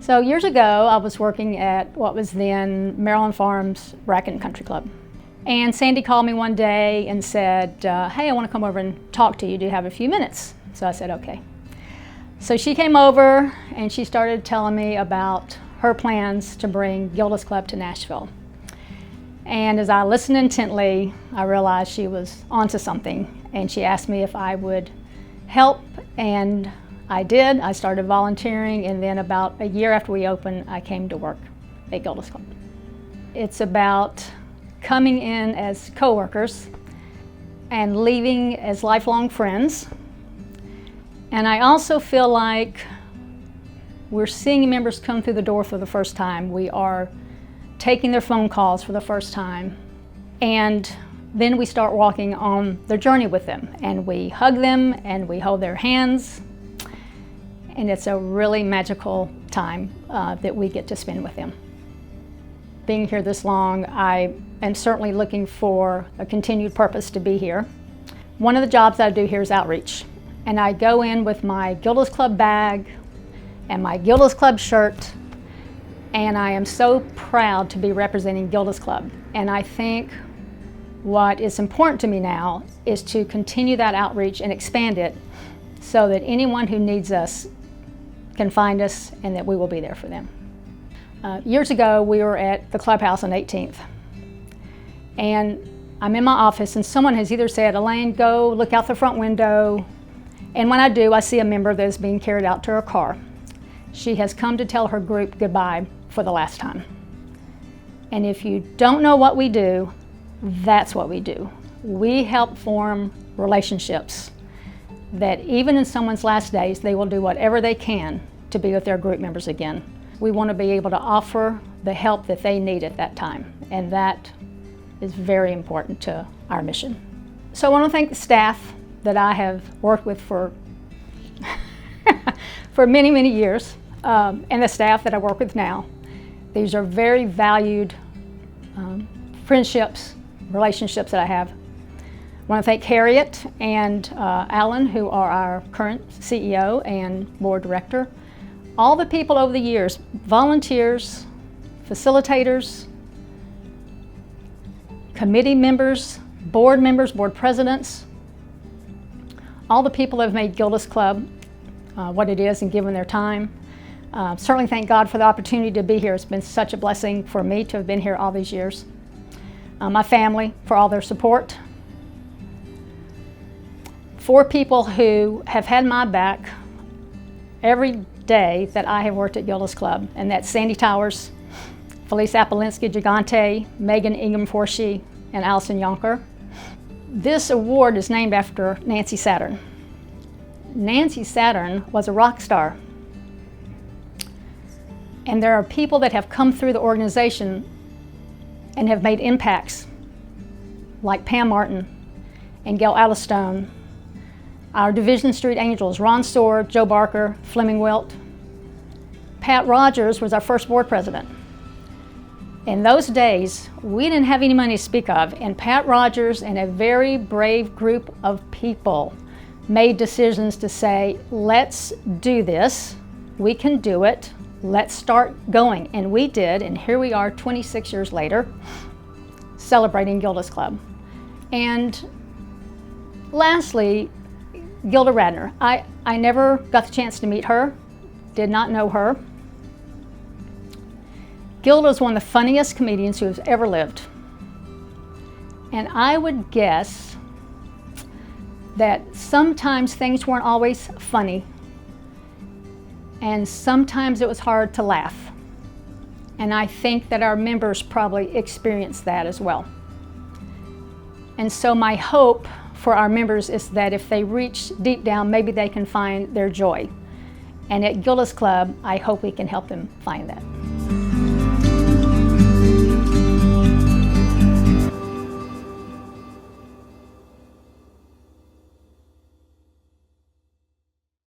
So years ago, I was working at what was then Maryland Farms Racket and Country Club. And Sandy called me one day and said, hey, I want to come over and talk to you. Do you have a few minutes? So I said, okay. So she came over and she started telling me about her plans to bring Gilda's Club to Nashville. And as I listened intently, I realized she was onto something. And she asked me if I would help, and I did. I started volunteering, and then about a year after we opened, I came to work at Gilda's Club. It's about coming in as coworkers and leaving as lifelong friends. And I also feel like we're seeing members come through the door for the first time. We are taking their phone calls for the first time. And then we start walking on their journey with them, and we hug them and we hold their hands. And it's a really magical time that we get to spend with them. Being here this long, I am certainly looking for a continued purpose to be here. One of the jobs I do here is outreach. And I go in with my Gilda's Club bag and my Gilda's Club shirt, and I am so proud to be representing Gilda's Club. And I think what is important to me now is to continue that outreach and expand it so that anyone who needs us can find us and that we will be there for them. Years ago, we were at the clubhouse on 18th. And I'm in my office and someone has either said, Elaine, go look out the front window. And when I do, I see a member that is being carried out to her car. She has come to tell her group goodbye for the last time. And if you don't know what we do, that's what we do. We help form relationships that even in someone's last days, they will do whatever they can to be with their group members again. We want to be able to offer the help that they need at that time, and that is very important to our mission. So I want to thank the staff that I have worked with for for many, many years, and the staff that I work with now. These are very valued friendships, relationships that I have. I want to thank Harriet and Alan, who are our current CEO and board director. All the people over the years, volunteers, facilitators, committee members, board presidents, all the people that have made Gilda's Club what it is and given their time. Certainly thank God for the opportunity to be here. It's been such a blessing for me to have been here all these years. My family for all their support. 4 people who have had my back every day that I have worked at Gilda's Club, and that's Sandy Towers, Felice Apolinsky Gigante, Megan Ingham Forshee, and Allison Yonker. This award is named after Nancy Saturn. Nancy Saturn was a rock star. And there are people that have come through the organization and have made impacts, like Pam Martin and Gail Allistone, our Division Street Angels, Ron Sword, Joe Barker, Fleming Wilt. Pat Rogers was our first board president. In those days, we didn't have any money to speak of, and Pat Rogers and a very brave group of people made decisions to say, let's do this, we can do it, let's start going. And we did, and here we are 26 years later, celebrating Gilda's Club. And lastly, Gilda Radner. I never got the chance to meet her, did not know her. Gilda is one of the funniest comedians who has ever lived. And I would guess that sometimes things weren't always funny, and sometimes it was hard to laugh. And I think that our members probably experienced that as well. And so my hope for our members is that if they reach deep down, maybe they can find their joy. And at Gilda's Club, I hope we can help them find that.